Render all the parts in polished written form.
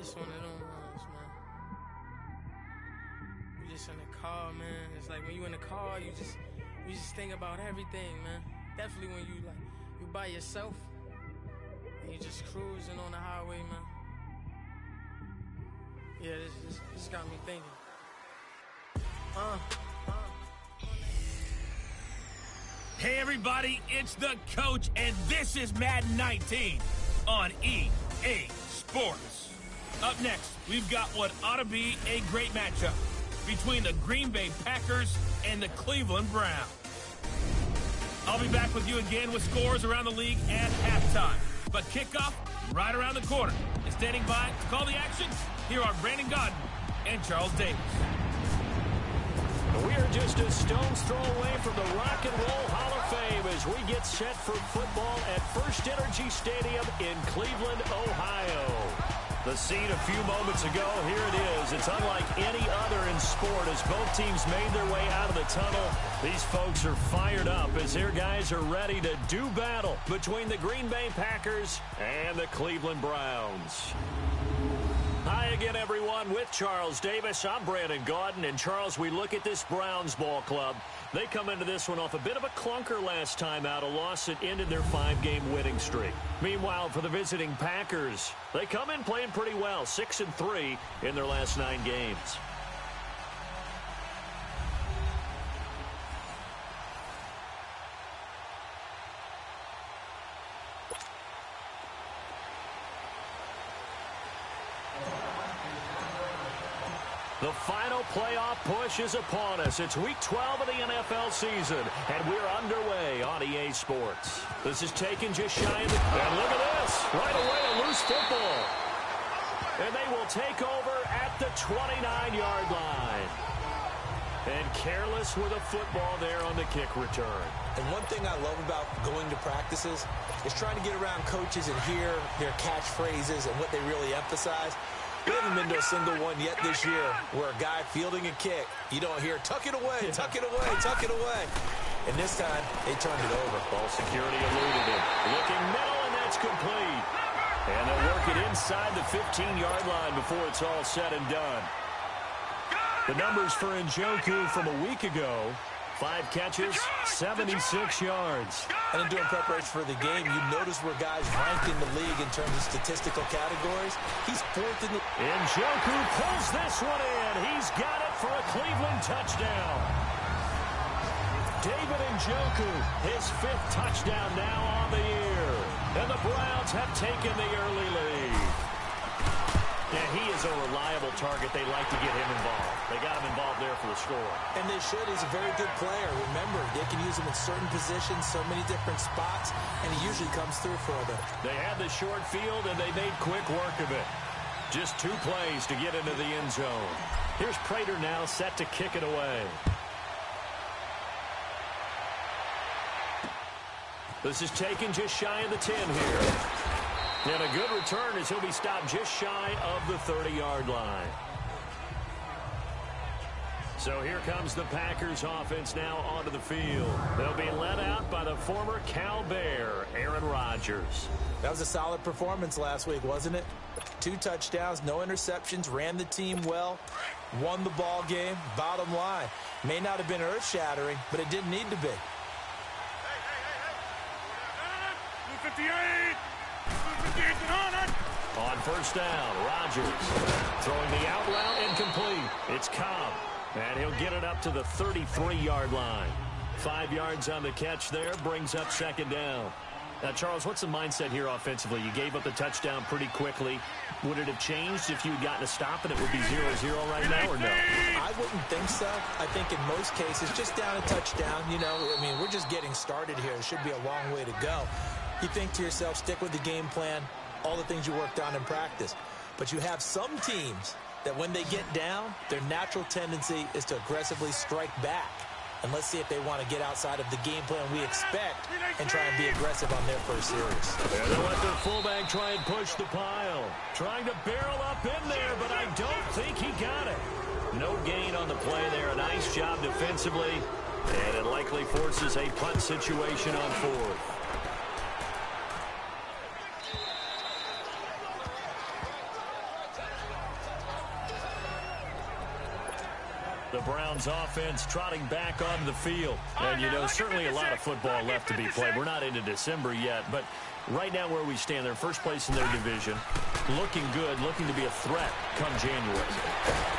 It's one of them ones, man. You just in the car, man. It's like when you in the car, you just think about everything, man. Definitely when you by yourself and you just cruising on the highway, man. Yeah, this got me thinking. Hey everybody, it's the coach, and this is Madden 19 on EA Sports. Up next, we've got what ought to be a great matchup between the Green Bay Packers and the Cleveland Browns. I'll be back with you again with scores around the league at halftime. But kickoff right around the corner. And standing by to call the action, here are Brandon Godden and Charles Davis. We are just a stone's throw away from the Rock and Roll Hall of Fame as we get set for football at First Energy Stadium in Cleveland, Ohio. The scene a few moments ago, here it is. It's unlike any other in sport as both teams made their way out of the tunnel. These folks are fired up as their guys are ready to do battle between the Green Bay Packers and the Cleveland Browns. Hi again, everyone, with Charles Davis. I'm Brandon Gaudin, and Charles, we look at this Browns ball club. They come into this one off a bit of a clunker last time out, a loss that ended their 5-game winning streak. Meanwhile, for the visiting Packers, they come in playing pretty well, 6-3 in their last 9 games. The final playoff push is upon us. It's Week 12 of the NFL season, and we're underway on EA Sports. This is taken just shy of the... And look at this! Right away, a loose football. And they will take over at the 29-yard line. And careless with a football there on the kick return. And one thing I love about going to practices is trying to get around coaches and hear their catchphrases and what they really emphasize. We haven't been to a single one yet this year where a guy fielding a kick, you don't hear, tuck it away, tuck it away, tuck it away. And this time, they turned it over. Ball security eluded it. Looking middle, and that's complete. And they'll work it inside the 15-yard line before it's all said and done. The numbers for Njoku from a week ago, 5 catches, 76 yards. And in doing preparation for the game, you notice where guys rank in the league in terms of statistical categories. He's 4th in the... Njoku pulls this one in. He's got it for a Cleveland touchdown. David Njoku, his 5th touchdown now on the year. And the Browns have taken the early lead. Yeah, he is a reliable target. They like to get him involved. They got him involved there for the score. And they should. He's a very good player. Remember, they can use him in certain positions, so many different spots, and he usually comes through for them. They had the short field, and they made quick work of it. Just 2 plays to get into the end zone. Here's Prater now set to kick it away. This is taken just shy of the 10 here. And a good return as he'll be stopped just shy of the 30-yard line. So here comes the Packers offense now onto the field. They'll be led out by the former Cal Bear, Aaron Rodgers. That was a solid performance last week, wasn't it? 2 touchdowns, no interceptions, ran the team well, won the ball game. Bottom line, may not have been earth-shattering, but it didn't need to be. 58! On first down, Rodgers throwing the out route incomplete. It's Cobb, and he'll get it up to the 33-yard line. 5 yards on the catch there, brings up 2nd down. Now, Charles, what's the mindset here offensively? You gave up the touchdown pretty quickly. Would it have changed if you had gotten a stop and it would be 0-0 right now, or no? I wouldn't think so. I think in most cases, just down a touchdown, you know, I mean, we're just getting started here. It should be a long way to go. You think to yourself, stick with the game plan, all the things you worked on in practice. But you have some teams that when they get down, their natural tendency is to aggressively strike back. And let's see if they want to get outside of the game plan we expect and try and be aggressive on their first series. And they'll let their fullback try and push the pile. Trying to barrel up in there, but I don't think he got it. No gain on the play there. A nice job defensively. And it likely forces a punt situation on 4th. The Browns offense trotting back onto the field. And, you know, certainly a lot of football left to be played. We're not into December yet, but right now where we stand, they're first place in their division, looking good, looking to be a threat come January.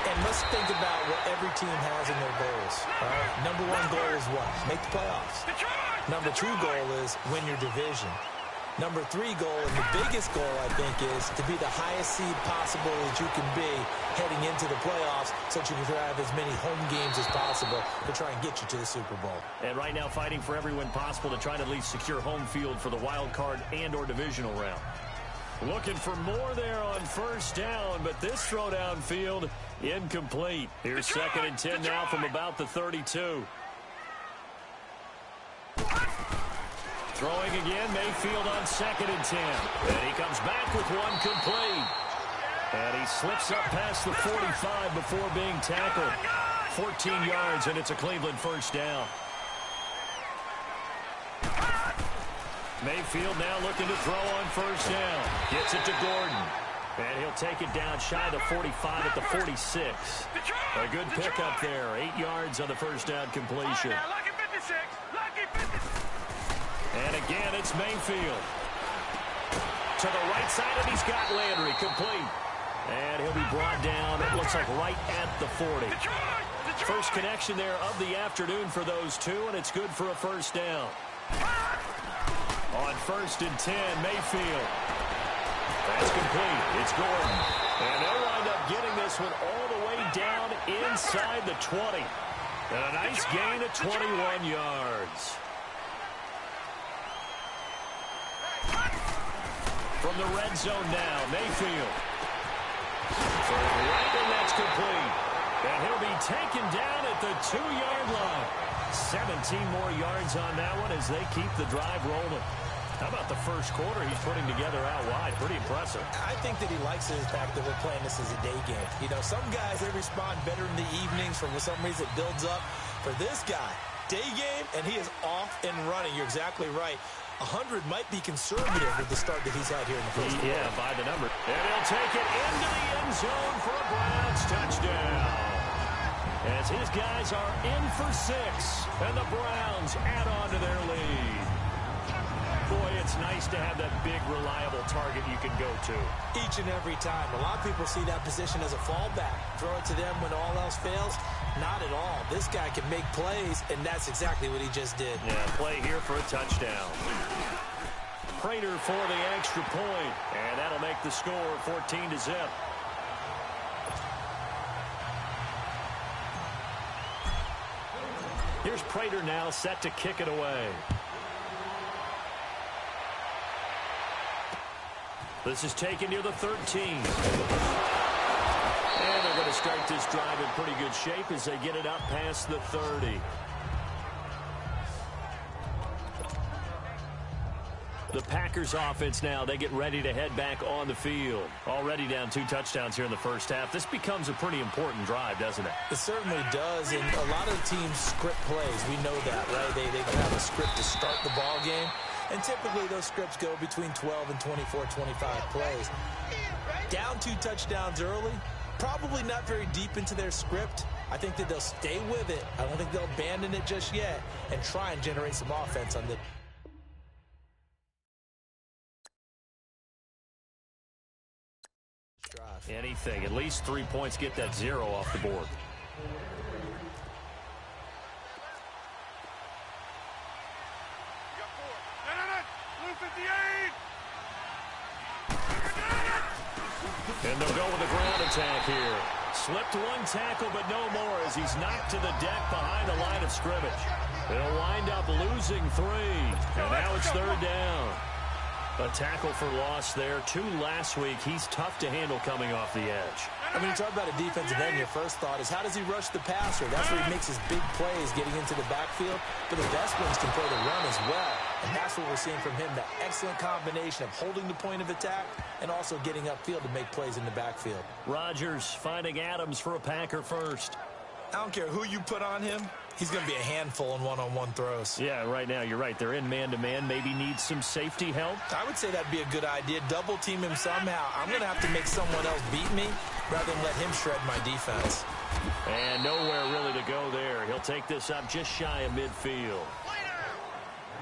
And let's think about what every team has in their goals. All right? Number one goal is what? Make the playoffs. Number two goal is win your division. Number three goal, and the biggest goal, I think, is to be the highest seed possible that you can be heading into the playoffs so that you can have as many home games as possible to try and get you to the Super Bowl. And right now fighting for every win possible to try to at least secure home field for the wild card and or divisional round. Looking for more there on first down, but this throw downfield incomplete. Here's 2nd and 10 now from about the 32. Throwing again, Mayfield on 2nd and 10. And he comes back with one complete. And he slips up past the 45 before being tackled. 14 yards, and it's a Cleveland first down. Mayfield now looking to throw on first down. Gets it to Gordon. And he'll take it down shy of the 45 at the 46. A good pickup there. 8 yards on the first down completion. And again, it's Mayfield. To the right side, and he's got Landry complete. And he'll be brought down, it looks like right at the 40. First connection there of the afternoon for those two, and it's good for a first down. On 1st and 10, Mayfield. That's complete. It's Gordon. And they'll wind up getting this one all the way down inside the 20. And a nice gain of 21 yards. From the red zone now, Mayfield. Right, and that's complete. And he'll be taken down at the 2-yard line. 17 more yards on that one as they keep the drive rolling. How about the first quarter he's putting together out wide? Pretty impressive. I think that he likes the fact that we're playing this as a day game. You know, some guys, they respond better in the evenings. For some reason, it builds up. For this guy, day game, and he is off and running. You're exactly right. 100 might be conservative with the start that he's had here in the first quarter. Yeah, by the number. And he'll take it into the end zone for a Browns touchdown. As his guys are in for 6, and the Browns add on to their lead. Boy, it's nice to have that big, reliable target you can go to. Each and every time. A lot of people see that position as a fallback. Throw it to them when all else fails. Not at all. This guy can make plays, and that's exactly what he just did. Yeah, play here for a touchdown. Prater for the extra point, and that'll make the score 14-0. Here's Prater now set to kick it away. This is taken near the 13. And they're going to start this drive in pretty good shape as they get it up past the 30. The Packers offense now, they get ready to head back on the field. Already down 2 touchdowns here in the first half. This becomes a pretty important drive, doesn't it? It certainly does, and a lot of teams script plays. We know that, right? They have a script to start the ball game, and typically those scripts go between 12 and 24, 25 plays. Down 2 touchdowns early, probably not very deep into their script. I think that they'll stay with it. I don't think they'll abandon it just yet and try and generate some offense on the drive. Anything. At least 3 points, get that 0 off the board. And they'll go with a ground attack here. Slipped 1 tackle, but no more as he's knocked to the deck behind the line of scrimmage. They'll wind up losing 3. And now it's 3rd down. A tackle for loss there. 2 last week. He's tough to handle coming off the edge. I mean, you talk about a defensive end, your first thought is how does he rush the passer? That's where he makes his big plays getting into the backfield. But the best ones can throw the run as well. And that's what we're seeing from him, that excellent combination of holding the point of attack and also getting upfield to make plays in the backfield. Rodgers finding Adams for a Packer first. I don't care who you put on him. He's going to be a handful in one-on-one throws. Yeah, right now, you're right. They're in man-to-man. Maybe needs some safety help. I would say that'd be a good idea. Double team him somehow. I'm going to have to make someone else beat me rather than let him shred my defense. And nowhere really to go there. He'll take this up just shy of midfield.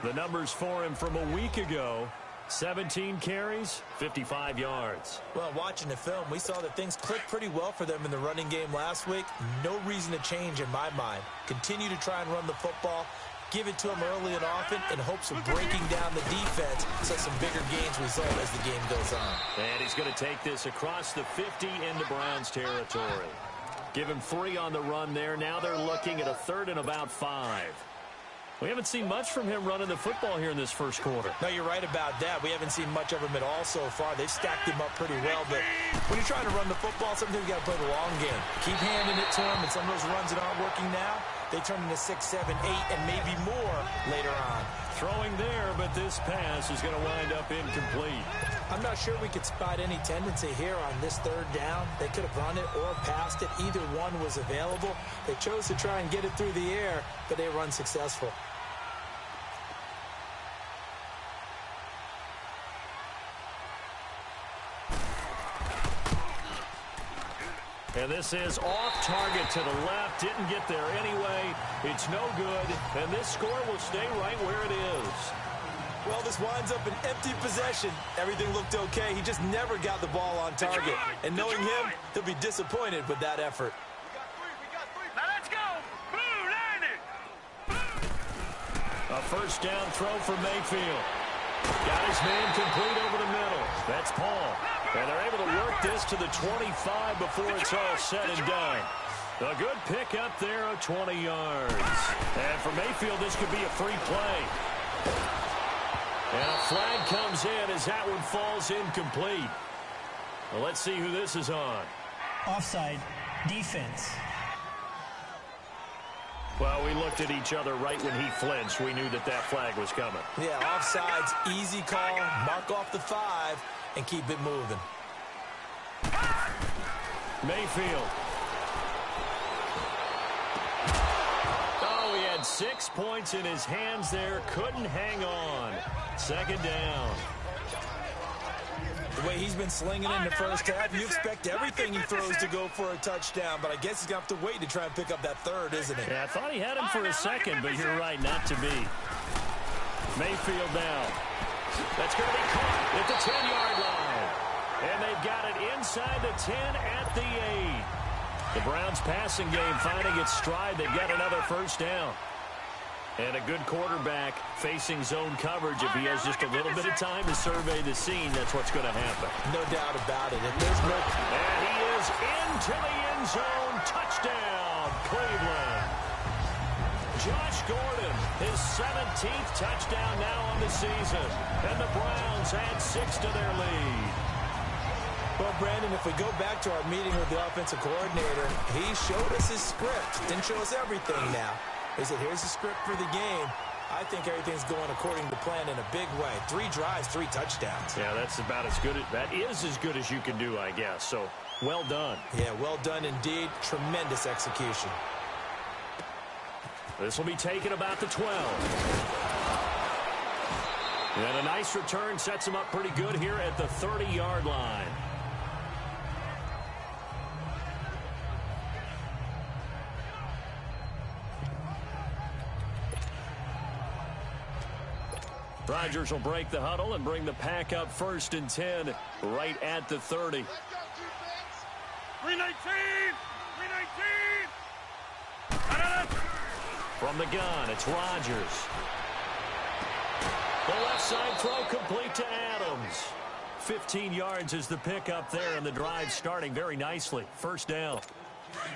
The numbers for him from a week ago: 17 carries, 55 yards. Well, watching the film, we saw that things clicked pretty well for them in the running game last week. No reason to change in my mind. Continue to try and run the football, give it to them early and often in hopes of breaking down the defense so some bigger gains result as the game goes on. And he's going to take this across the 50 into Browns territory. Give him 3 on the run there. Now they're looking at a 3rd and about 5. We haven't seen much from him running the football here in this first quarter. No, you're right about that. We haven't seen much of him at all so far. They've stacked him up pretty well, but when you're trying to run the football, sometimes you got to play the long game. Keep handing it to him, and some of those runs that aren't working now, they turn into 6, 7, 8, and maybe more later on. Throwing there, but this pass is going to wind up incomplete. I'm not sure we could spot any tendency here on this 3rd down. They could have run it or passed it. Either one was available. They chose to try and get it through the air, but they were unsuccessful. And this is off target to the left. Didn't get there anyway. It's no good. And this score will stay right where it is. Well, this winds up an empty possession. Everything looked okay. He just never got the ball on target. And knowing him, he'll be disappointed with that effort. We got 3. Now let's go. Blue, line it. A first down throw for Mayfield. Got his man complete over the middle. That's Paul. And they're able to work this to the 25 before it's all said and done. A good pick up there of 20 yards. And for Mayfield, this could be a free play. And a flag comes in as that one falls incomplete. Well, let's see who this is on. Offside, defense. Well, we looked at each other right when he flinched. We knew that that flag was coming. Yeah, offside's easy call. Mark off the 5 and keep it moving. Mayfield. Oh, he had 6 points in his hands there. Couldn't hang on. 2nd down. The way he's been slinging in the first half, you expect everything he throws to go for a touchdown, but I guess he's going to have to wait to try and pick up that 3rd, isn't he? Yeah, I thought he had him for a second, but you're right, not to be. Mayfield now. That's going to be caught at the 10-yard line. And they've got it inside the 10 at the 8. The Browns passing game finding its stride. They've got another first down. And a good quarterback facing zone coverage. If he has just a little bit of time to survey the scene, that's what's going to happen. No doubt about it. If there's no... And he is into the end zone. Touchdown, Cleveland. Josh Gordon, his 17th touchdown now on the season. And the Browns add 6 to their lead. Well, Brandon, if we go back to our meeting with the offensive coordinator, he showed us his script. Didn't show us everything now. He said, here's the script for the game. I think everything's going according to plan in a big way. 3 drives, 3 touchdowns. Yeah, that's about as good. That is as good as you can do, I guess. So, well done. Yeah, well done indeed. Tremendous execution. This will be taken about the 12. And a nice return sets him up pretty good here at the 30-yard line. Rodgers will break the huddle and bring the pack up 1st and 10 right at the 30. 319! 319! From the gun, it's Rodgers. The left side throw complete to Adams. 15 yards is the pickup there, and the drive starting very nicely. First down.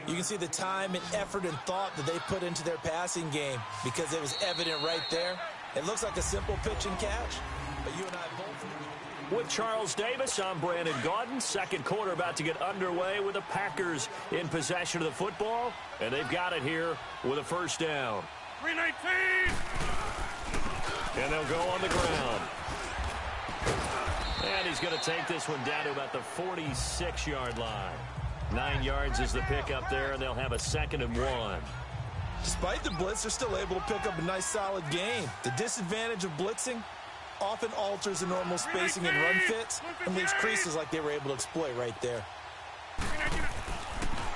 You can see the time and effort and thought that they put into their passing game because it was evident right there. It looks like a simple pitch and catch, but you and I both... With Charles Davis, I'm Brandon Gaudin. Second quarter about to get underway with the Packers in possession of the football, and they've got it here with a first down. 319! And they'll go on the ground. And he's going to take this one down to about the 46-yard line. 9 yards is the pickup there, and they'll have a 2nd and 1. Despite the blitz, they're still able to pick up a nice, solid gain. The disadvantage of blitzing often alters the normal spacing and run fits and leaves creases like they were able to exploit right there.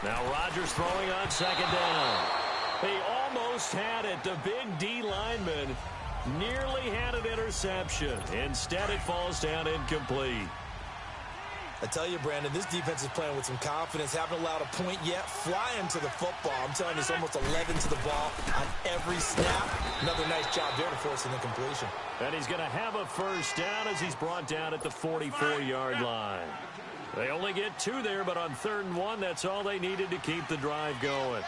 Now Rodgers throwing on 2nd down. He almost had it. The big D lineman nearly had an interception. Instead, it falls down incomplete. I tell you, Brandon, this defense is playing with some confidence. Haven't allowed a point yet. Flying to the football. I'm telling you, it's almost 11 to the ball on every snap. Another nice job there to force an incompletion. And he's going to have a 1st down as he's brought down at the 44-yard line. They only get 2 there, but on 3rd and 1, that's all they needed to keep the drive going.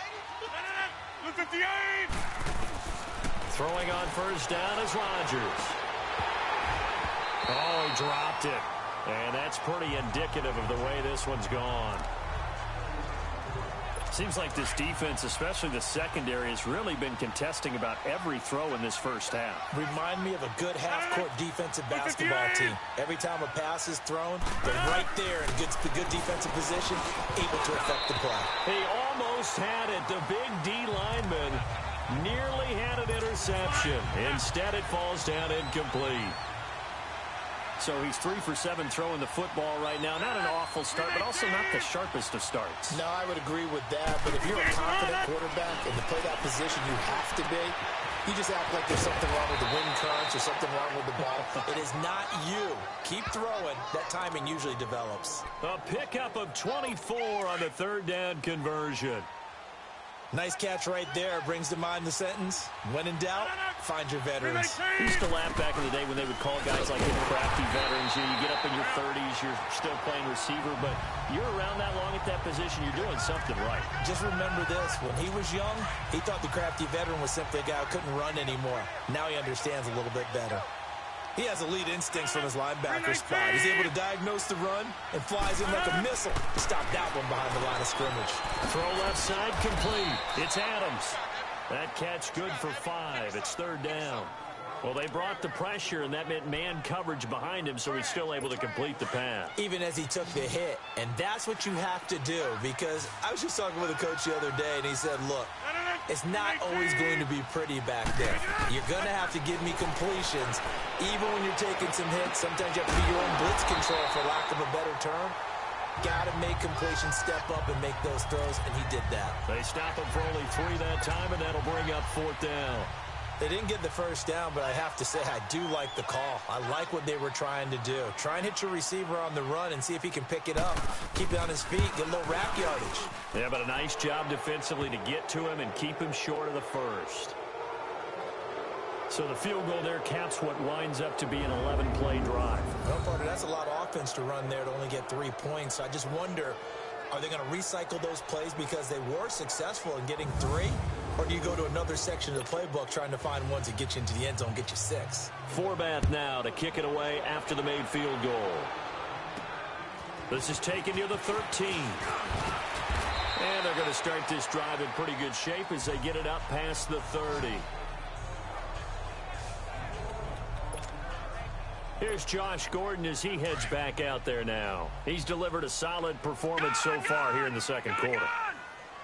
Throwing on 1st down is Rodgers. Oh, he dropped it. And that's pretty indicative of the way this one's gone. Seems like this defense, especially the secondary, has really been contesting about every throw in this first half. Remind me of a good half-court defensive basketball team. Every time a pass is thrown, they're right there in good defensive position, able to affect the play. He almost had it. The big D lineman nearly had an interception. Instead, it falls down incomplete. So he's 3 for 7 throwing the football right now. Not an awful start, but also not the sharpest of starts. No, I would agree with that. But if you're a confident quarterback and to play that position you have to be, you just act like there's something wrong with the wind currents or something wrong with the ball. It is not you. Keep throwing. That timing usually develops. A pickup of 24 on the 3rd down conversion. Nice catch right there. Brings to mind the sentence, when in doubt, find your veterans. We used to laugh back in the day when they would call guys like crafty veterans. You get up in your 30s, you're still playing receiver, but you're around that long at that position, you're doing something right. Just remember this. When he was young, he thought the crafty veteran was simply a guy who couldn't run anymore. Now he understands a little bit better. He has elite instincts from his linebacker spot. He's able to diagnose the run and flies in like a missile. Stop that one behind the line of scrimmage. Throw left side complete. It's Adams. That catch good for 5. It's 3rd down. Well, they brought the pressure, and that meant man coverage behind him, so he's still able to complete the pass. Even as he took the hit. And that's what you have to do, because I was just talking with a coach the other day, and he said, look, it's not always going to be pretty back there. You're going to have to give me completions. Even when you're taking some hits, sometimes you have to be your own blitz control, for lack of a better term. Got to make completions, step up, and make those throws, and he did that. They stop him for only 3 that time, and that'll bring up 4th down. They didn't get the 1st down, but I have to say I do like the call. I like what they were trying to do. Try and hit your receiver on the run and see if he can pick it up. Keep it on his feet, get a little rack yardage. Yeah, but a nice job defensively to get to him and keep him short of the 1st. So the field goal there caps what winds up to be an 11-play drive. Well, partner, that's a lot of offense to run there to only get 3 points. I just wonder, are they going to recycle those plays because they were successful in getting 3? Or do you go to another section of the playbook trying to find ones that get you into the end zone, get you 6? Forbath now to kick it away after the made field goal. This is taken near the 13. And they're going to start this drive in pretty good shape as they get it up past the 30. Here's Josh Gordon as he heads back out there now. He's delivered a solid performance so far here in the 2nd quarter.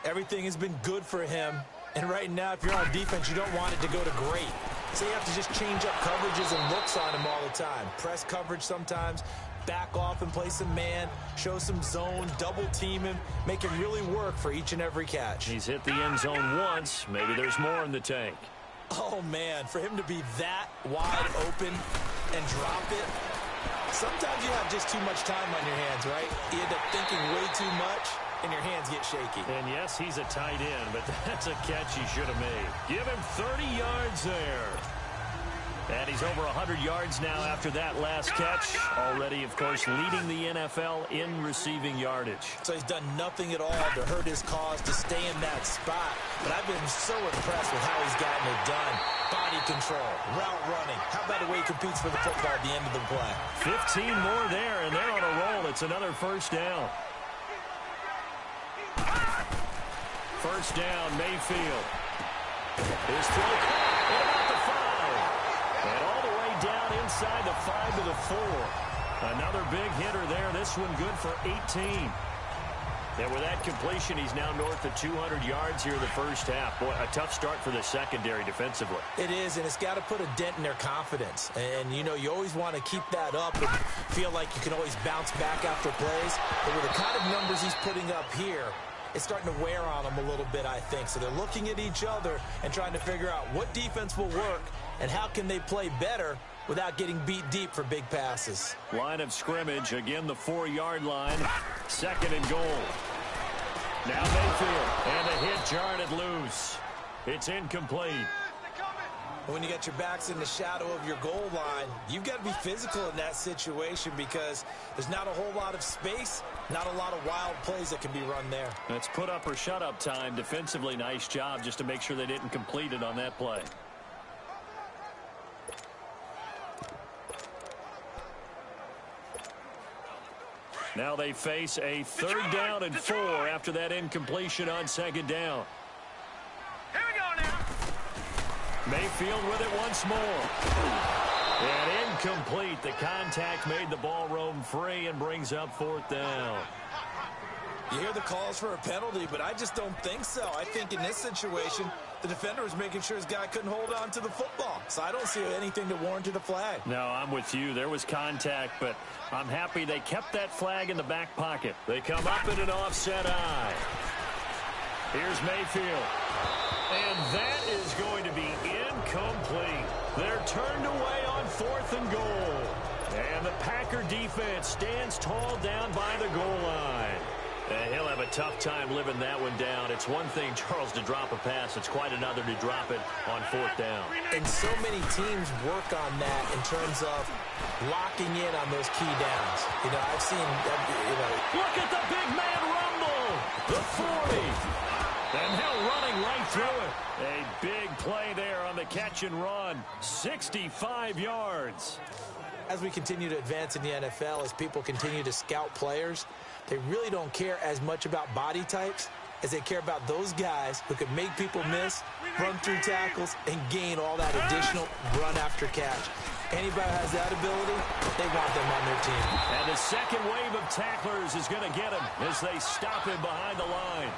Everything has been good for him. And right now, if you're on defense, you don't want it to go to great. So you have to just change up coverages and looks on him all the time. Press coverage sometimes, back off and play some man, show some zone, double team him, make him really work for each and every catch. He's hit the end zone once. Maybe there's more in the tank. Oh, man, for him to be that wide open and drop it, sometimes you have just too much time on your hands, right? You end up thinking way too much, and your hands get shaky. And yes, he's a tight end, but that's a catch he should have made. Give him 30 yards there. And he's over 100 yards now after that last catch. Already, of course, leading the NFL in receiving yardage. So he's done nothing at all to hurt his cause, to stay in that spot. But I've been so impressed with how he's gotten it done. Body control, route running. How about the way he competes for the football at the end of the play? 15 more there, and they're on a roll. It's another 1st down. 1st down, Mayfield. His throw at about the 5. And all the way down inside the 5 to the 4. Another big hitter there. This one good for 18. And with that completion, he's now north of 200 yards here in the first half. Boy, a tough start for the secondary defensively. It is, and it's got to put a dent in their confidence. And, you know, you always want to keep that up and feel like you can always bounce back after plays. But with the kind of numbers he's putting up here, it's starting to wear on them a little bit, I think. So they're looking at each other and trying to figure out what defense will work and how can they play better without getting beat deep for big passes. Line of scrimmage, again the 4-yard line. 2nd and goal. Now Mayfield, and a hit jarred it loose. It's incomplete. When you got your backs in the shadow of your goal line, you've got to be physical in that situation because there's not a whole lot of space, not a lot of wild plays that can be run there. It's put up or shut up time. Defensively, nice job just to make sure they didn't complete it on that play. Now they face a 3rd down and 4 after that incompletion on 2nd down. Here we go now. Mayfield with it once more. And incomplete. The contact made the ball roam free and brings up 4th down. You hear the calls for a penalty, but I just don't think so. I think in this situation, the defender was making sure his guy couldn't hold on to the football. So I don't see anything to warrant a flag. No, I'm with you. There was contact, but I'm happy they kept that flag in the back pocket. They come up in an offset eye. Here's Mayfield. And that is going to be incomplete. They're turned away on 4th and goal. And the Packer defense stands tall down by the goal line. And he'll have a tough time living that one down. It's one thing, Charles, to drop a pass. It's quite another to drop it on 4th down. And so many teams work on that in terms of locking in on those key downs. You know, I've seen, Look at the big man rumble. The 40. And now running right through it. A big play there on the catch and run. 65 yards. As we continue to advance in the NFL, as people continue to scout players, they really don't care as much about body types as they care about those guys who can make people miss, run through tackles, and gain all that additional run after catch. Anybody who has that ability, they want them on their team. And the second wave of tacklers is going to get him as they stop him behind the line.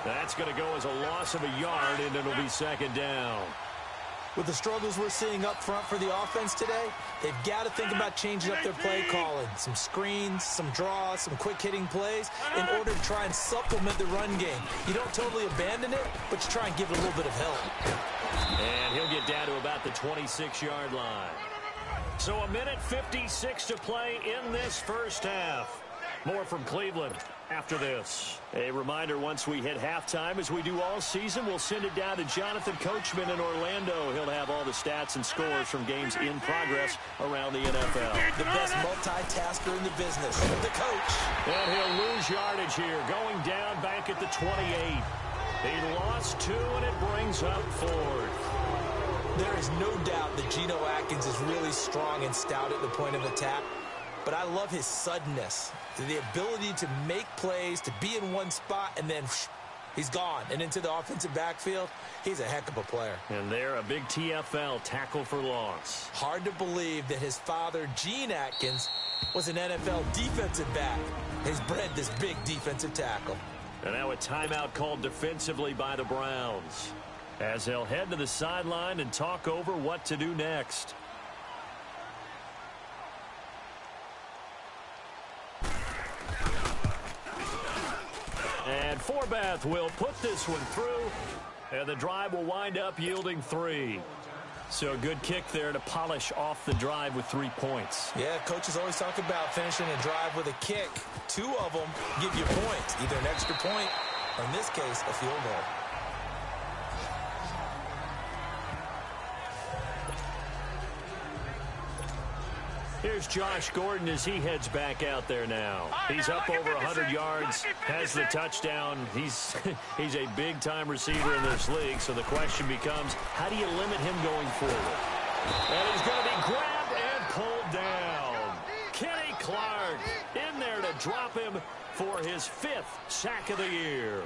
That's going to go as a loss of a yard, and it'll be 2nd down. With the struggles we're seeing up front for the offense today, they've got to think about changing up their play calling. Some screens, some draws, some quick-hitting plays in order to try and supplement the run game. You don't totally abandon it, but you try and give it a little bit of help. And he'll get down to about the 26-yard line. So 1:56 to play in this first half. More from Cleveland after this. A reminder, once we hit halftime, as we do all season, we'll send it down to Jonathan Coachman in Orlando. He'll have all the stats and scores from games in progress around the NFL. The best multitasker in the business, the coach. And he'll lose yardage here, going down back at the 28. He lost 2, and it brings up 4th. There is no doubt that Geno Atkins is really strong and stout at the point of attack. But I love his suddenness, the ability to make plays, to be in one spot, and then he's gone and into the offensive backfield. He's a heck of a player. And there, a big TFL, tackle for loss. Hard to believe that his father, Gene Atkins, was an NFL defensive back. He's bred this big defensive tackle. And now a timeout called defensively by the Browns, as they'll head to the sideline and talk over what to do next. And Forbath will put this one through, and the drive will wind up yielding 3. So a good kick there to polish off the drive with 3 points. Yeah, coaches always talk about finishing a drive with a kick. 2 of them give you points, either an extra point or, in this case, a field goal. Here's Josh Gordon as he heads back out there now. He's up over 100 yards, has the touchdown. He's a big-time receiver in this league, so the question becomes, how do you limit him going forward? And he's going to be grabbed and pulled down. Kenny Clark in there to drop him for his 5th sack of the year.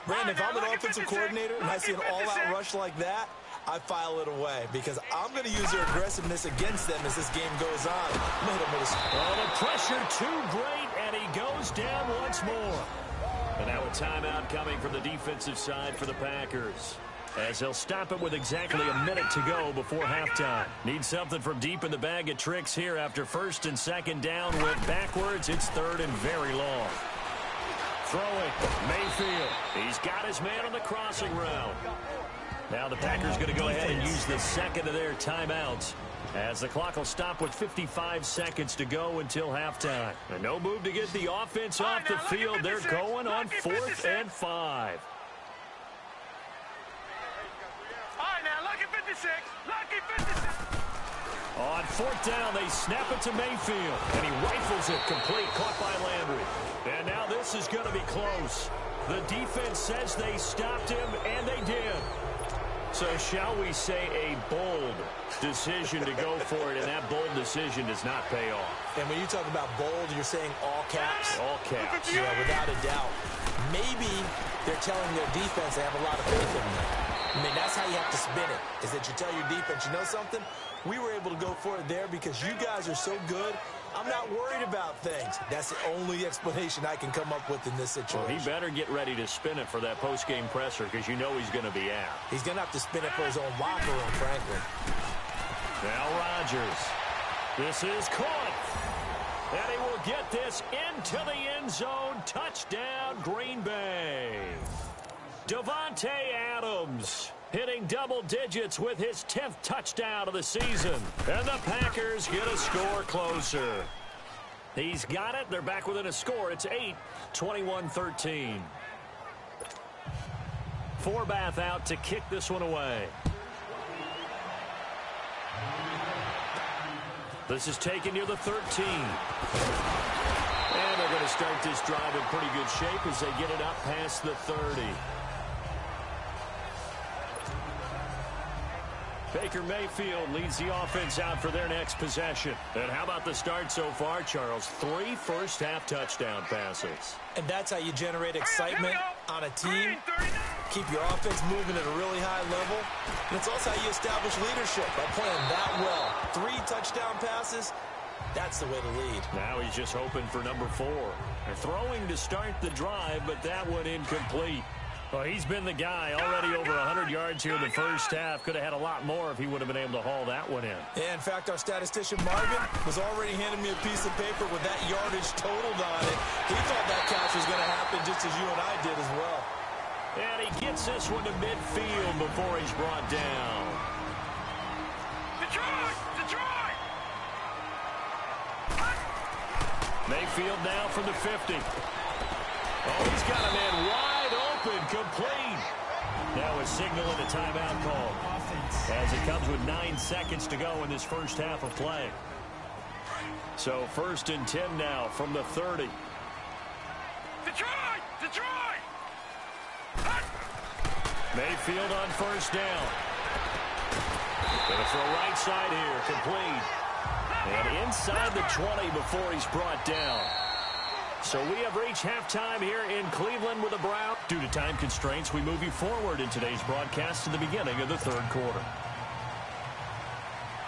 Brandon, if I'm an offensive coordinator and I see an all-out rush like that, I file it away because I'm going to use their aggressiveness against them as this game goes on. Oh, the pressure too great, and he goes down once more. And now timeout coming from the defensive side for the Packers, as they'll stop it with exactly a minute to go before halftime. Need something from deep in the bag of tricks here after first and second down. Went backwards. It's third and very long. Throwing, Mayfield. He's got his man on the crossing route. Now the Packers going to go ahead and use the second of their timeouts, as the clock will stop with 55 seconds to go until halftime. And no move to get the offense off the field. They're going on 4th and 5. All right, now, lucky 56. Lucky 56. On 4th down, they snap it to Mayfield, and he rifles it complete, caught by Landry. And now this is going to be close. The defense says they stopped him, and they did. So shall we say a bold decision to go for it, and that bold decision does not pay off. And when you talk about bold, you're saying all caps? All caps. Yeah, without a doubt. Maybe they're telling their defense they have a lot of faith in them. I mean, that's how you have to spin it, is that you tell your defense, you know something? We were able to go for it there because you guys are so good. I'm not worried about things. That's the only explanation I can come up with in this situation. Well, he better get ready to spin it for that post-game presser, because you know he's going to be out. He's going to have to spin it for his own locker room, frankly. Now Rodgers. This is caught. And he will get this into the end zone. Touchdown, Green Bay. Davante Adams hitting double digits with his 10th touchdown of the season. And the Packers get a score closer. He's got it. They're back within a score. It's 8, 21-13. Forbath out to kick this one away. This is taken near the 13. And they're going to start this drive in pretty good shape as they get it up past the 30. Baker Mayfield leads the offense out for their next possession. And how about the start so far, Charles? 3 first-half touchdown passes. And that's how you generate excitement on a team. Keep your offense moving at a really high level. And it's also how you establish leadership by playing that well. 3 touchdown passes, that's the way to lead. Now he's just hoping for number 4. They're throwing to start the drive, but that one incomplete. Well, he's been the guy, already over 100 yards here in the first half. Could have had a lot more if he would have been able to haul that one in. Yeah, in fact, our statistician Marvin was already handing me a piece of paper with that yardage totaled on it. He thought that catch was going to happen just as you and I did as well. And he gets this one to midfield before he's brought down. Detroit! Detroit! Mayfield now from the 50. Oh, he's got a man wide open, complete. Now a signal and a timeout call, as it comes with 9 seconds to go in this first half of play. So 1st and 10 now from the 30. Detroit! Detroit! Mayfield on 1st down. Gonna throw right side here, complete. And inside the 20 before he's brought down. So we have reached halftime here in Cleveland with the Browns. Due to time constraints, we move you forward in today's broadcast to the beginning of the 3rd quarter.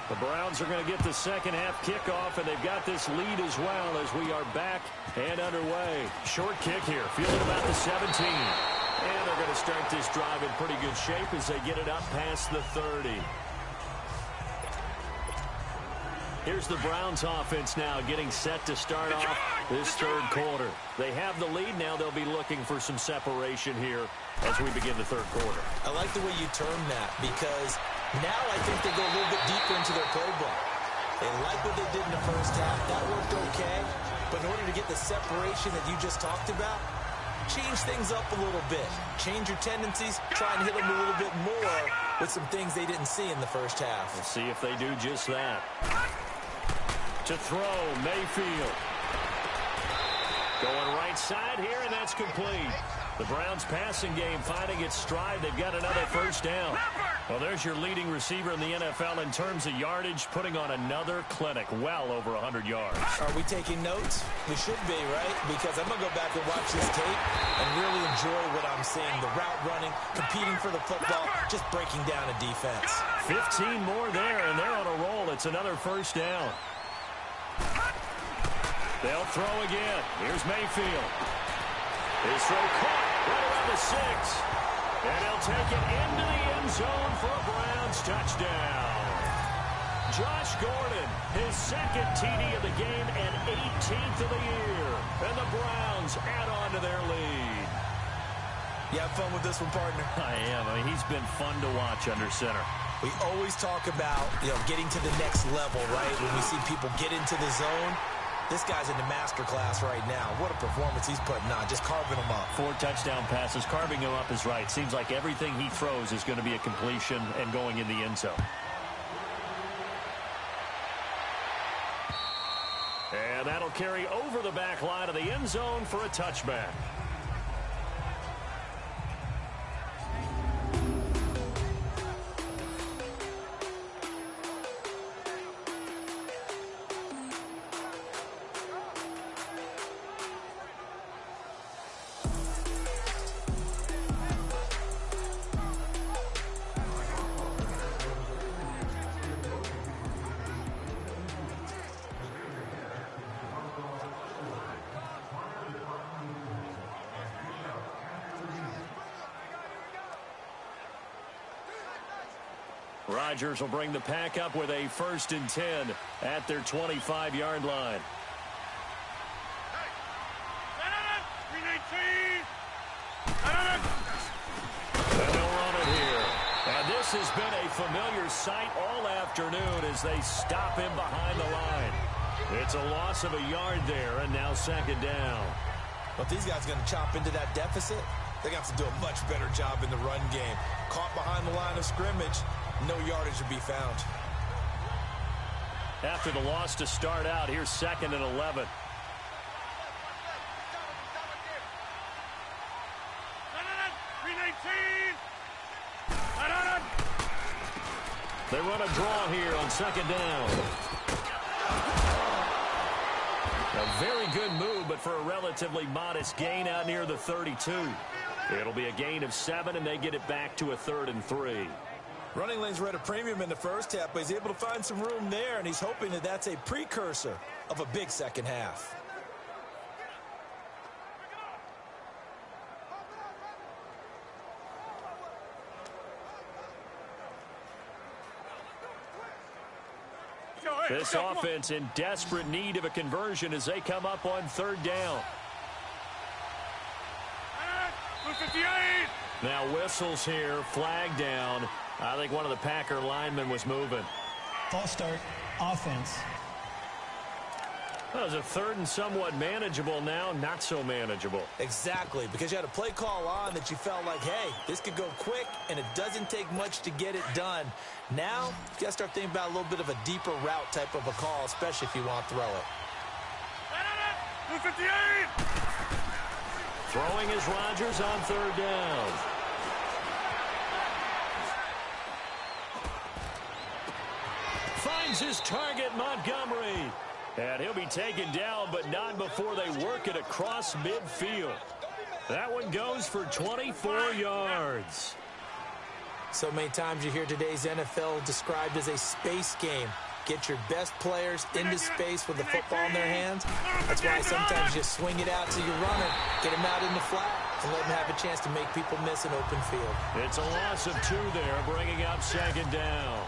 The Browns are going to get the second half kickoff, and they've got this lead as well as we are back and underway. Short kick here, fielded about the 17. And they're going to start this drive in pretty good shape as they get it up past the 30. Here's the Browns offense now getting set to start off this 3rd quarter. They have the lead now. They'll be looking for some separation here as we begin the 3rd quarter. I like the way you term that, because now I think they go a little bit deeper into their playbook. They like what they did in the first half. That worked okay. But in order to get the separation that you just talked about, change things up a little bit. Change your tendencies. Try and hit them a little bit more with some things they didn't see in the first half. We'll see if they do just that. To throw, Mayfield. Going right side here, and that's complete. The Browns passing game finding its stride. They've got another first down. Well, there's your leading receiver in the NFL in terms of yardage, putting on another clinic, well over 100 yards. Are we taking notes? We should be, right? Because I'm going to go back and watch this tape and really enjoy what I'm seeing. The route running, competing for the football, just breaking down a defense. 15 more there, and they're on a roll. It's another first down. They'll throw again. Here's Mayfield. His throw caught. to the 6. And he'll take it into the end zone for a Browns touchdown. Josh Gordon, his second TD of the game and 18th of the year. And the Browns add on to their lead. You have fun with this one, partner? I am. I mean, he's been fun to watch under center. We always talk about, getting to the next level, right? When we see people get into the zone, this guy's in the master class right now. What a performance he's putting on, just carving them up. 4 touchdown passes, carving him up is right. Seems like everything he throws is going to be a completion and going in the end zone. And that'll carry over the back line of the end zone for a touchback. Rodgers will bring the pack up with a 1st and 10 at their 25-yard line. And they'll run it here. And this has been a familiar sight all afternoon as they stop him behind the line. It's a loss of a yard there, and now 2nd down. But these guys are going to chop into that deficit. They got to do a much better job in the run game. Caught behind the line of scrimmage, no yardage to be found. After the loss to start out, here's 2nd and 11. They run a draw here on 2nd down. A very good move, but for a relatively modest gain out near the 32. It'll be a gain of 7, and they get it back to a 3rd and 3. Running lanes were at a premium in the first half, but he's able to find some room there, and he's hoping that that's a precursor of a big second half. This offense in desperate need of a conversion as they come up on 3rd down. Now whistles here, flag down. I think one of the Packer linemen was moving. False start, offense. That was a 3rd and somewhat manageable, now not so manageable. Exactly, because you had a play call on that you felt like, hey, this could go quick, and it doesn't take much to get it done. Now, you got to start thinking about a little bit of a deeper route type of a call, especially if you want to throw it. Throwing is Rodgers on 3rd down. Finds his target, Montgomery. And he'll be taken down, but not before they work it across midfield. That one goes for 24 yards. So many times you hear today's NFL described as a space game. Get your best players into space with the football in their hands. That's why sometimes you swing it out to your runner, get him out in the flat, and let him have a chance to make people miss an open field. It's a loss of 2 there, bringing up 2nd down.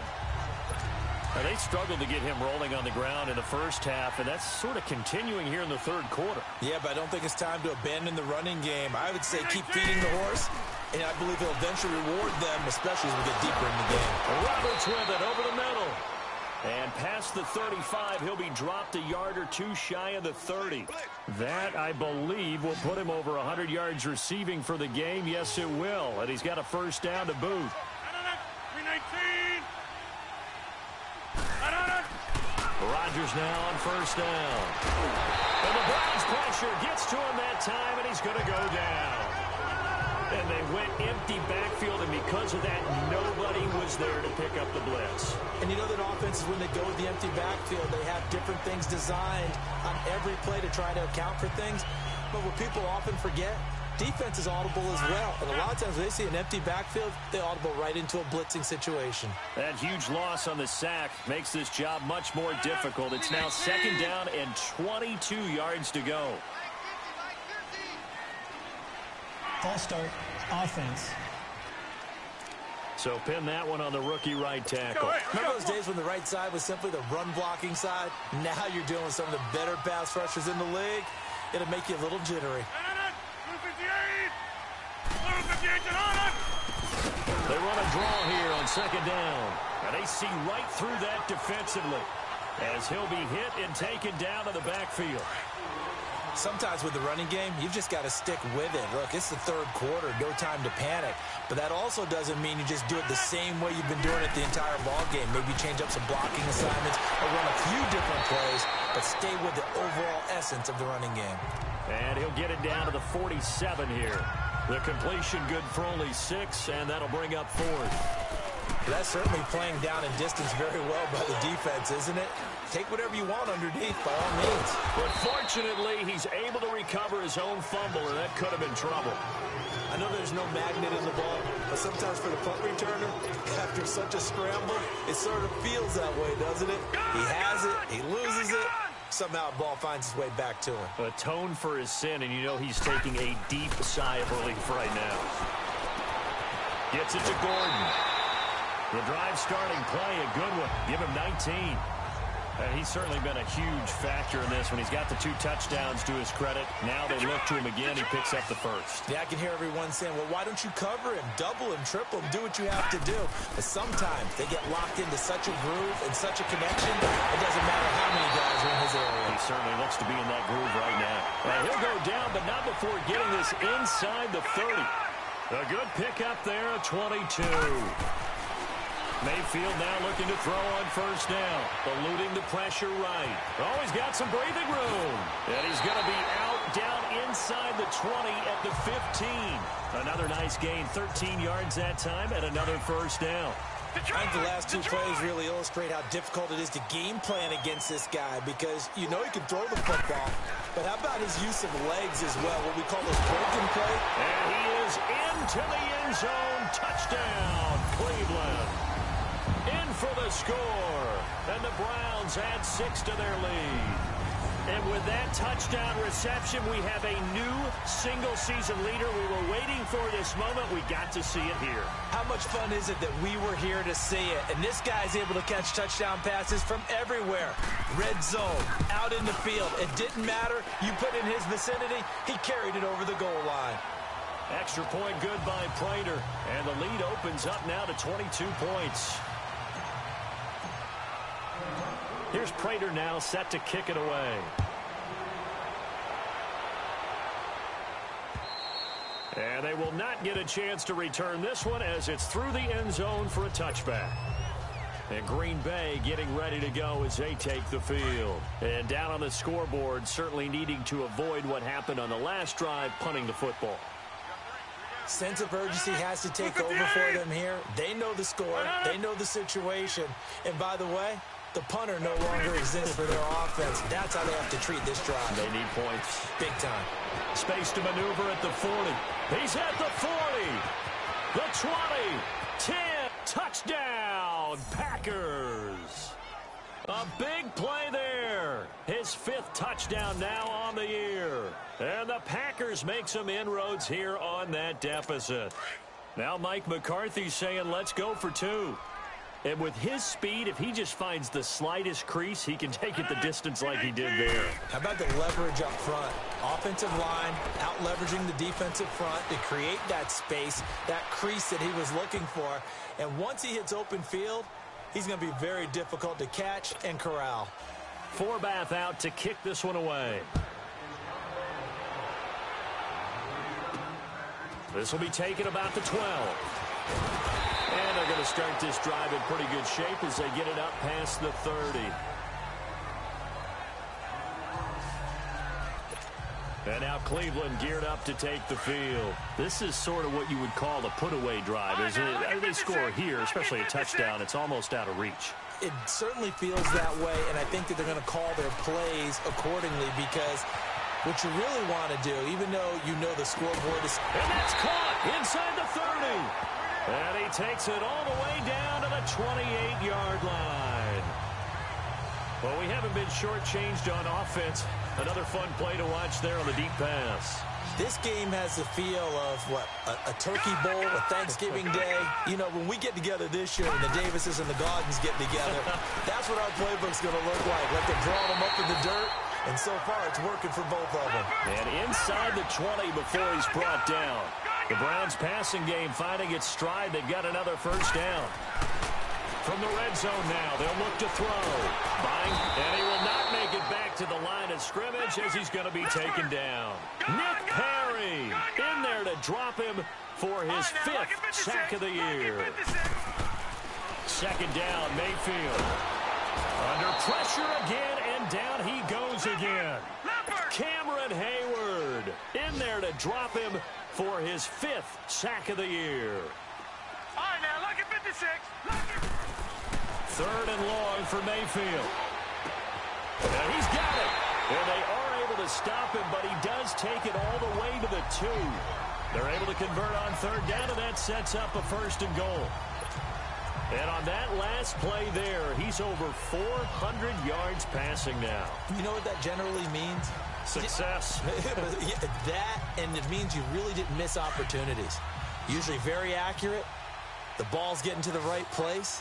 Now, they struggled to get him rolling on the ground in the first half, and that's sort of continuing here in the 3rd quarter. Yeah, but I don't think it's time to abandon the running game. I would say keep feeding the horse, and I believe he'll eventually reward them, especially as we get deeper in the game. Roberts with it over the middle. And past the 35, he'll be dropped a yard or 2 shy of the 30. That, I believe, will put him over 100 yards receiving for the game. Yes, it will. And he's got a 1st down to boot. Rodgers now on 1st down. And the Browns pressure gets to him that time, and he's going to go down. And they went empty backfield, and because of that, nobody was there to pick up the blitz. And you know that offenses, when they go with the empty backfield, they have different things designed on every play to try to account for things. But what people often forget, defense is audible as well. And a lot of times when they see an empty backfield, they audible right into a blitzing situation. That huge loss on the sack makes this job much more difficult. It's now 2nd down and 22 yards to go. False start, offense. So pin that one on the rookie right tackle. Remember those days when the right side was simply the run-blocking side? Now you're dealing with some of the better pass rushers in the league. It'll make you a little jittery. They run a draw here on second down. And they see right through that defensively as he'll be hit and taken down to the backfield. Sometimes with the running game, you've just got to stick with it. Look, it's the third quarter, no time to panic. But that also doesn't mean you just do it the same way you've been doing it the entire ball game. Maybe change up some blocking assignments or run a few different plays, but stay with the overall essence of the running game. And he'll get it down to the 47 here. The completion good for only 6, and that'll bring up 4th. That's certainly playing down in distance very well by the defense, isn't it? Take whatever you want underneath, by all means. But fortunately, he's able to recover his own fumble, and that could have been trouble. I know there's no magnet in the ball, but sometimes for the punt returner, after such a scramble, it sort of feels that way, doesn't it? He has it, he loses it, somehow the ball finds its way back to him. Atone for his sin, and you know he's taking a deep sigh of relief right now. Gets it to Gordon. The drive starting play, a good one. Give him 19. And he's certainly been a huge factor in this when he's got the 2 touchdowns to his credit. Now they look to him again. He picks up the first. Yeah, I can hear everyone saying, well, why don't you cover him, double him, triple him, do what you have to do. But sometimes they get locked into such a groove and such a connection, it doesn't matter how many guys are in his area. He certainly looks to be in that groove right now. He'll go down, but not before getting this inside the 30. A good pickup there, a 22. Mayfield now looking to throw on first down. Eluding the pressure right. Oh, he's got some breathing room. And he's going to be out down inside the 20 at the 15. Another nice gain, 13 yards that time, and another first down. I think the last 2 plays really illustrate how difficult it is to game plan against this guy because you know he can throw the football, but how about his use of legs as well, what we call those broken plays? And he is into the end zone. Touchdown, Cleveland. In for the score, and the Browns add 6 to their lead. And with that touchdown reception, we have a new single-season leader. We were waiting for this moment. We got to see it here. How much fun is it that we were here to see it? And this guy's able to catch touchdown passes from everywhere. Red zone, out in the field. It didn't matter. You put in his vicinity, he carried it over the goal line. Extra point good by Prater. And the lead opens up now to 22 points. Here's Prater now set to kick it away. And they will not get a chance to return this one as it's through the end zone for a touchback. And Green Bay getting ready to go as they take the field. And down on the scoreboard, certainly needing to avoid what happened on the last drive, punting the football. Sense of urgency has to take over for them here. They know the score. They know the situation. And by the way, the punter no longer exists for their offense. That's how they have to treat this drive. They need points. Big time. Space to maneuver at the 40. He's at the 40. The 20. 10. Touchdown, Packers. A big play there. His 5th touchdown now on the year. And the Packers make some inroads here on that deficit. Now Mike McCarthy's saying, let's go for 2. And with his speed, if he just finds the slightest crease, he can take it the distance like he did there. How about the leverage up front? Offensive line out leveraging the defensive front to create that space, that crease that he was looking for. And once he hits open field, he's going to be very difficult to catch and corral. Forbath out to kick this one away. This will be taken about the 12. And they're going to start this drive in pretty good shape as they get it up past the 30. And now Cleveland geared up to take the field. This is sort of what you would call a put-away drive, isn't it? They score here, especially a touchdown. It's almost out of reach. It certainly feels that way, and I think that they're going to call their plays accordingly because what you really want to do, even though you know the scoreboard is... And that's caught inside the 30. And he takes it all the way down to the 28-yard line. Well, we haven't been shortchanged on offense. Another fun play to watch there on the deep pass. This game has the feel of, a turkey bowl, a Thanksgiving day. You know, when we get together this year and the Davises and the Gardens get together, that's what our playbook's going to look like they're drawing them up in the dirt. And so far, it's working for both of them. And inside the 20 before he's brought down. The Browns passing game finding its stride. They've got another first down. From the red zone now, they'll look to throw. Buying, and he will not make it back to the line of scrimmage as he's going to be taken down. Nick Perry in there to drop him for his 5th sack of the year. Second down, Mayfield. Under pressure again, and down he goes again. Cameron Hayward in there to drop him for his 5th sack of the year. All right, now, look at 56. Third and long for Mayfield. And he's got it. And they are able to stop him, but he does take it all the way to the 2. They're able to convert on third down, and that sets up a 1st and goal. And on that last play there, he's over 400 yards passing now. You know what that generally means? Success. That, and it means you really didn't miss opportunities. Usually very accurate. The ball's getting to the right place.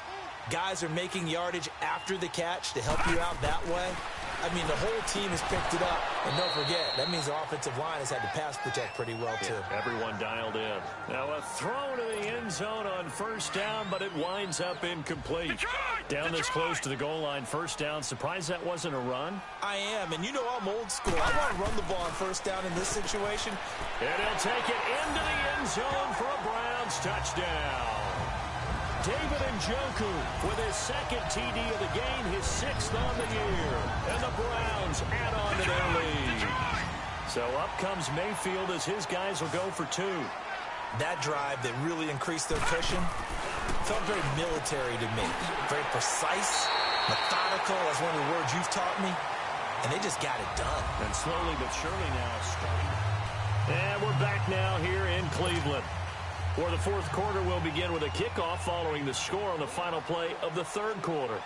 Guys are making yardage after the catch to help you out that way. I mean, the whole team has picked it up. And don't forget, that means the offensive line has had to pass protect pretty well, too. Yeah, everyone dialed in. Now a throw to the end zone on first down, but it winds up incomplete. Down this close to the goal line, first down. Surprised that wasn't a run? I am, and you know I'm old school. I want to run the ball on first down in this situation. And he'll take it into the end zone for a Browns touchdown. David Njoku with his 2nd TD of the game, his 6th on the year. And the Browns add on to their lead. So up comes Mayfield as his guys will go for 2. That drive that really increased their cushion felt very military to me. Very precise, methodical, that's one of the words you've taught me. And they just got it done. And slowly but surely now starting. And we're back now here in Cleveland. For the 4th quarter, we'll begin with a kickoff following the score on the final play of the 3rd quarter.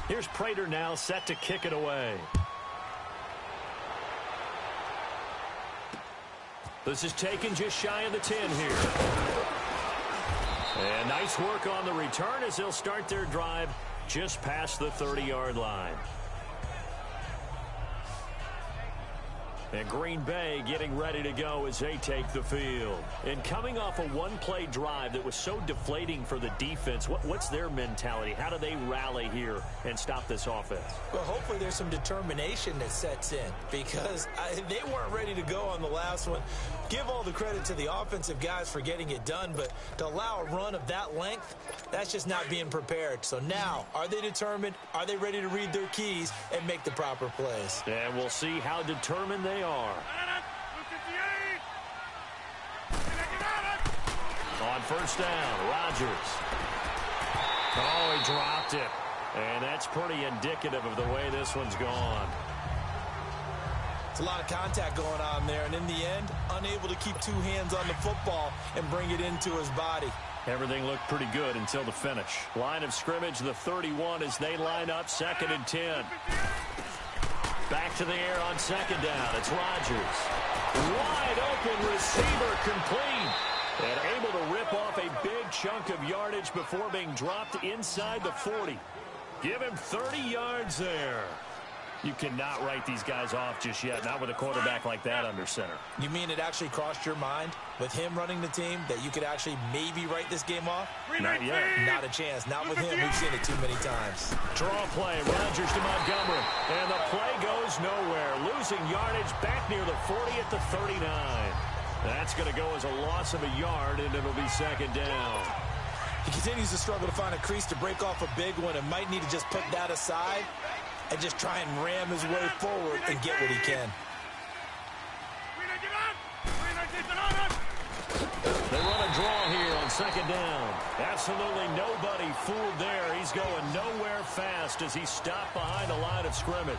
Here's Prater now set to kick it away. This is taken just shy of the 10 here. And nice work on the return as they'll start their drive just past the 30-yard line. And Green Bay getting ready to go as they take the field. And coming off a one-play drive that was so deflating for the defense, what's their mentality? How do they rally here and stop this offense? Well, hopefully there's some determination that sets in because they weren't ready to go on the last one. Give all the credit to the offensive guys for getting it done, but to allow a run of that length, that's just not being prepared. So now, are they determined? Are they ready to read their keys and make the proper plays? And we'll see how determined they are. On first down, Rodgers. Oh, he dropped it. And that's pretty indicative of the way this one's gone. It's a lot of contact going on there, and in the end, unable to keep 2 hands on the football and bring it into his body. Everything looked pretty good until the finish. Line of scrimmage, the 31 as they line up 2nd and 10. Back to the air on 2nd down. It's Rodgers. Wide open receiver complete. And able to rip off a big chunk of yardage before being dropped inside the 40. Give him 30 yards there. You cannot write these guys off just yet, not with a quarterback like that under center. You mean it actually crossed your mind with him running the team that you could actually maybe write this game off? Not yet. Not a chance. Not with him. We've seen it too many times. Draw play. Rodgers to Montgomery. And the play goes nowhere. Losing yardage back near the 40 at the 39. That's going to go as a loss of a yard, and it'll be 2nd down. He continues to struggle to find a crease to break off a big one and might need to just put that aside and just try and ram his way forward and get what he can. They run a draw here on 2nd down. Absolutely nobody fooled there. He's going nowhere fast as he's stopped behind the line of scrimmage.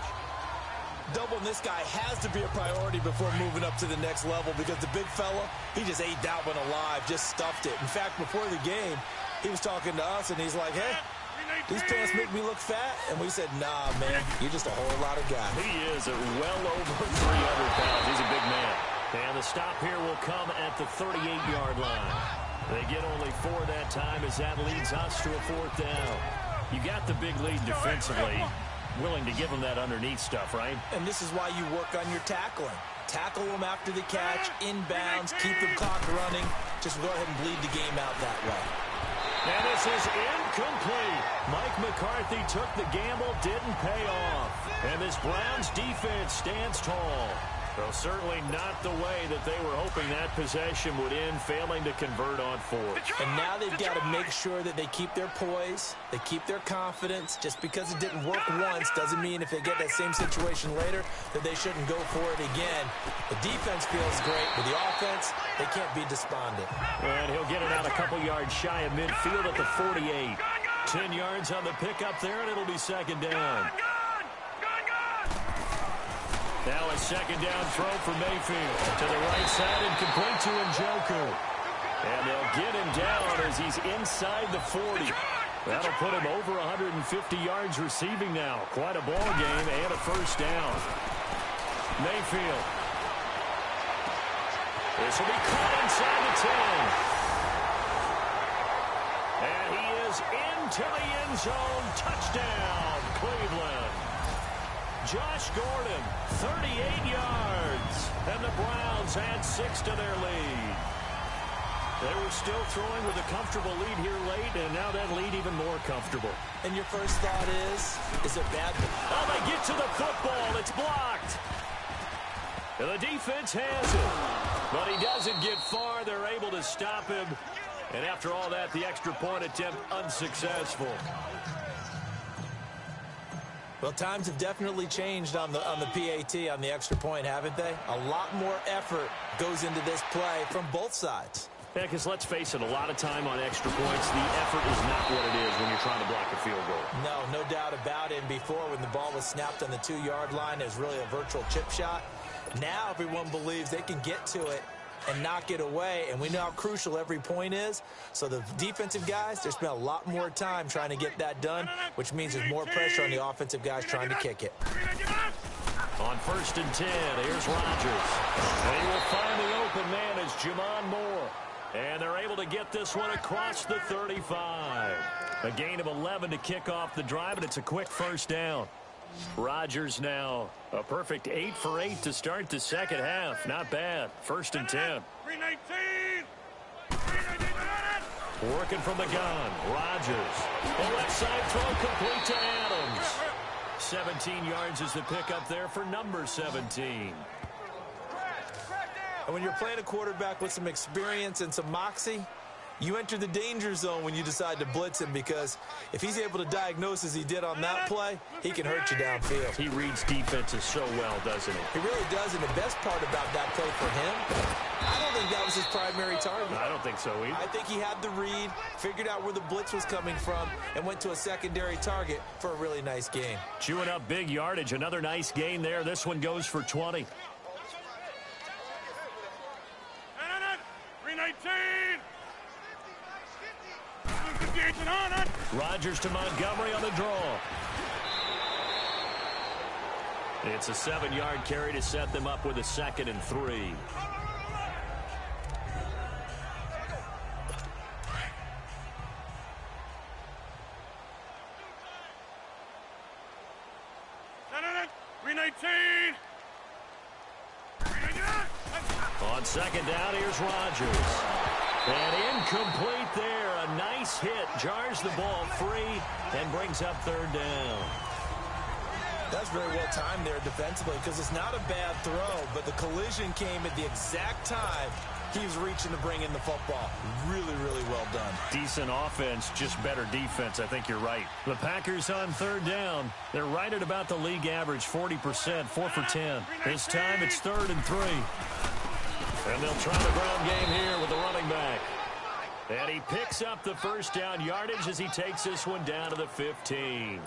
Doubling this guy has to be a priority before moving up to the next level because the big fella, he just ate that one alive, just stuffed it. In fact, before the game, he was talking to us, and he's like, hey, These pants make me look fat. And we said, nah, man, you're just a whole lot of guy. He is at well over 300 pounds. He's a big man. And the stop here will come at the 38-yard line. They get only 4 that time as that leads us to a 4th down. You got the big lead defensively. Willing to give them that underneath stuff, right? And this is why you work on your tackling. Tackle them after the catch, inbounds, keep the clock running. Just go ahead and bleed the game out that way. And this is incomplete. Mike McCarthy took the gamble, didn't pay off. And this Browns defense stands tall. Well, certainly not the way that they were hoping that possession would end, failing to convert on 4th. And now they've got to make sure that they keep their poise, they keep their confidence. Just because it didn't work once doesn't mean if they get that same situation later that they shouldn't go for it again. The defense feels great, but the offense, they can't be despondent. And he'll get it out a couple yards shy of midfield at the 48. 10 yards on the pickup there, and it'll be 2nd down. Now a 2nd down throw for Mayfield. To the right side and complete to Njoku. And they'll get him down as he's inside the 40. That'll put him over 150 yards receiving now. Quite a ball game and a 1st down. Mayfield. This will be caught inside the 10. And he is into the end zone. Touchdown, Cleveland. Josh Gordon, 38 yards. And the Browns add 6 to their lead. They were still throwing with a comfortable lead here late, and now that lead even more comfortable. And your first thought is it bad? Oh, they get to the football. It's blocked. And the defense has it. But he doesn't get far. They're able to stop him. And after all that, the extra point attempt unsuccessful. Well, times have definitely changed on the PAT, on the extra point, haven't they? A lot more effort goes into this play from both sides. Yeah, because let's face it, a lot of time on extra points, the effort is not what it is when you're trying to block a field goal. No doubt about it. And before, when the ball was snapped on the 2-yard line, it was really a virtual chip shot. Now everyone believes they can get to it and knock it away, and we know how crucial every point is. So the defensive guys, they spent a lot more time trying to get that done, which means there's more pressure on the offensive guys trying to kick it. On 1st and 10, here's Rodgers. And he will find the open man as Jamon Moore. And they're able to get this one across the 35. A gain of 11 to kick off the drive, and it's a quick 1st down. Rodgers now a perfect 8 for 8 to start the 2nd half. Not bad. 1st and 10. 319. Working from the gun. Rodgers. The left side throw complete to Adams. 17 yards is the pickup there for number 17. And when you're playing a quarterback with some experience and some moxie, you enter the danger zone when you decide to blitz him, because if he's able to diagnose as he did on that play, he can hurt you downfield. He reads defenses so well, doesn't he? He really does, and the best part about that play for him, I don't think that was his primary target. I don't think so either. I think he had the read, figured out where the blitz was coming from, and went to a secondary target for a really nice gain. Chewing up big yardage. Another nice gain there. This one goes for 20. 319. Rodgers to Montgomery on the draw. It's a 7-yard carry to set them up with a 2nd and 3. On 2nd down, here's Rodgers. And incomplete there. A nice hit. Jars the ball free and brings up 3rd down. That's very well timed there defensively, because it's not a bad throw, but the collision came at the exact time he was reaching to bring in the football. Really, really well done. Decent offense, just better defense. I think you're right. The Packers on 3rd down. They're right at about the league average, 40%, 4 for 10. This time it's 3rd and 3. And they'll try the ground game here with the running back. And he picks up the 1st down yardage as he takes this one down to the 15.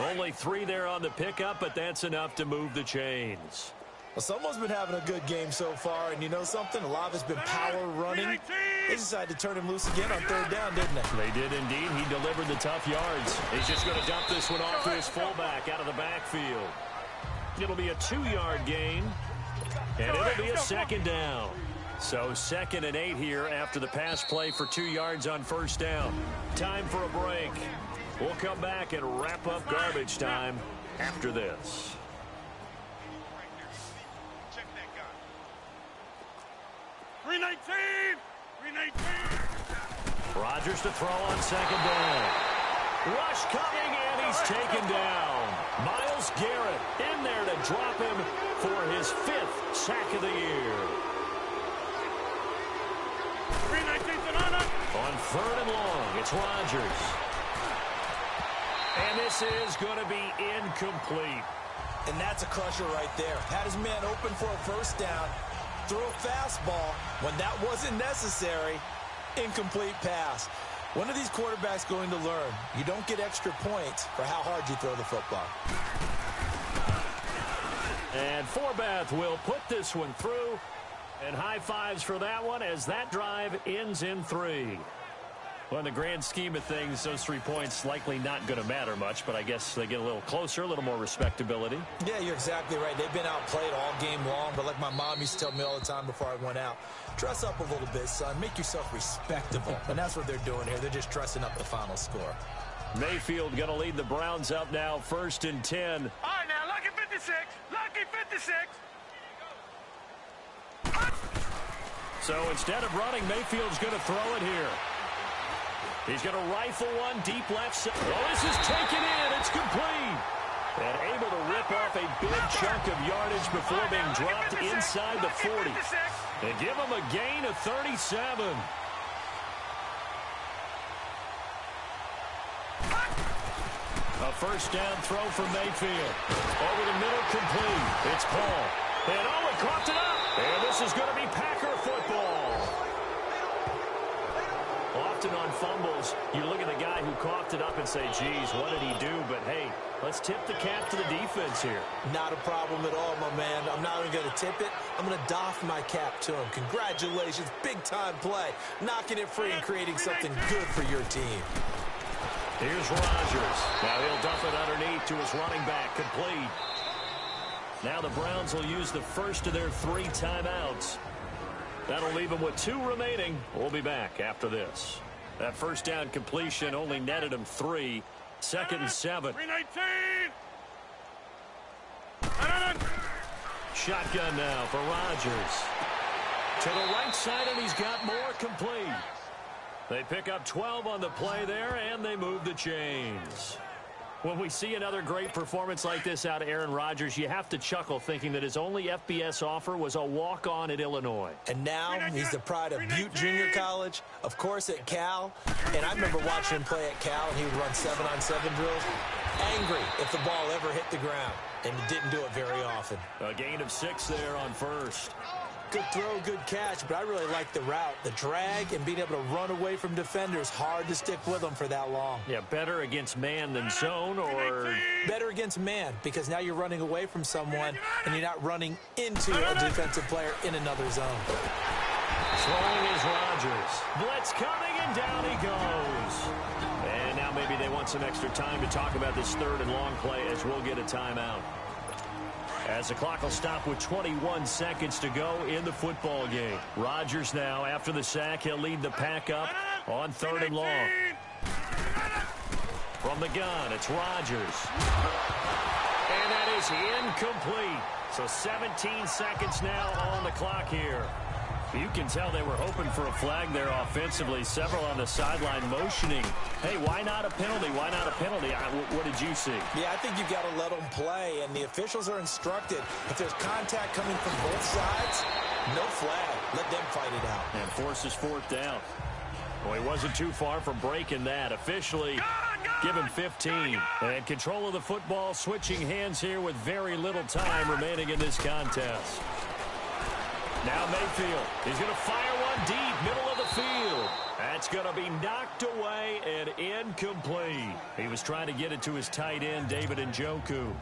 Only 3 there on the pickup, but that's enough to move the chains. Well, someone's been having a good game so far, and you know something? A lot of it's been power running. They decided to turn him loose again on third down, didn't they? They did indeed. He delivered the tough yards. He's just going to dump this one off to his fullback out of the backfield. It'll be a 2-yard gain, and it'll be a second down. So 2nd and 8 here after the pass play for 2 yards on first down. Time for a break. We'll come back and wrap up garbage time after this. Check that gun. 319! 319! Rodgers to throw on second down. Rush coming, and he's taken down. Myles Garrett in there to drop him for his 5th sack of the year. 319 On third and long, it's Rodgers. And this is going to be incomplete. And that's a crusher right there. Had his man open for a first down, threw a fastball when that wasn't necessary. Incomplete pass. When are these quarterbacks going to learn? You don't get extra points for how hard you throw the football. And Forbath will put this one through. And high fives for that one as that drive ends in 3. Well, in the grand scheme of things, those 3 points likely not going to matter much, but I guess they get a little closer, a little more respectability. Yeah, you're exactly right. They've been outplayed all game long, but like my mom used to tell me all the time before I went out, dress up a little bit, son. Make yourself respectable. And that's what they're doing here. They're just dressing up the final score. Mayfield going to lead the Browns up now, 1st and 10. All right, now, lucky 56. Lucky 56. So instead of running, Mayfield's going to throw it here. He's going to rifle one deep left side. Oh, this is taken in. It's complete. And able to rip off a big chunk of yardage before being dropped inside the 40. And give him a gain of 37. A first down throw from Mayfield. Over the middle, complete. It's Paul. And oh, it coughed it up. And this is going to be Packer football. Often on fumbles, you look at the guy who coughed it up and say, geez, what did he do? But, hey, let's tip the cap to the defense here. Not a problem at all, my man. I'm not even going to tip it. I'm going to doff my cap to him. Congratulations. Big-time play. Knocking it free and creating something good for your team. Here's Rodgers. Now he'll dump it underneath to his running back. Complete. Now the Browns will use the first of their 3 timeouts. That'll leave them with 2 remaining. We'll be back after this. That first down completion only netted him 3. 2nd and 7. 319. Shotgun now for Rodgers. To the right side, and he's got more. Complete. They pick up 12 on the play there, and they move the chains. When we see another great performance like this out of Aaron Rodgers, you have to chuckle thinking that his only FBS offer was a walk-on at Illinois. And now he's the pride of Butte Junior College, of course at Cal. And I remember watching him play at Cal, and he would run 7-on-7 drills. Angry if the ball ever hit the ground, and he didn't do it very often. A gain of 6 there on first. Good throw, good catch, but I really like the route. The drag and being able to run away from defenders, hard to stick with them for that long. Yeah, better against man than zone, or... Better against man, because now you're running away from someone and you're not running into a defensive player in another zone. Throwing is Rodgers. Blitz coming, and down he goes. And now maybe they want some extra time to talk about this 3rd and long play as we'll get a timeout. As the clock will stop with 21 seconds to go in the football game. Rodgers now, after the sack, he'll lead the pack up on 3rd and long. From the gun, it's Rodgers. And that is incomplete. So 17 seconds now on the clock here. You can tell they were hoping for a flag there offensively. Several on the sideline motioning. Hey, why not a penalty? Why not a penalty? What did you see? Yeah, I think you've got to let them play, and the officials are instructed. If there's contact coming from both sides, no flag. Let them fight it out. And forces 4th down. Well, he wasn't too far from breaking that. Officially, give him 15. And control of the football, switching hands here with very little time remaining in this contest. Now Mayfield, he's going to fire one deep, middle of the field. That's going to be knocked away and incomplete. He was trying to get it to his tight end, David Njoku.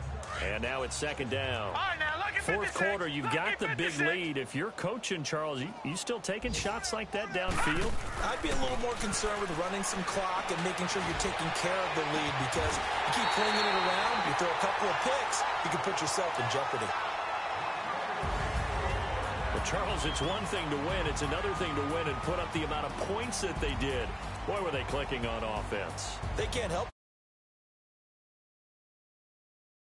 And now it's 2nd down. All right, now, look Fourth quarter, you've got the big lead. If you're coaching, Charles, you still taking shots like that downfield? I'd be a little more concerned with running some clock and making sure you're taking care of the lead, because you keep flinging it around, you throw a couple of picks, you can put yourself in jeopardy. Well, Charles, it's one thing to win. It's another thing to win and put up the amount of points that they did. Boy, were they clicking on offense. They can't help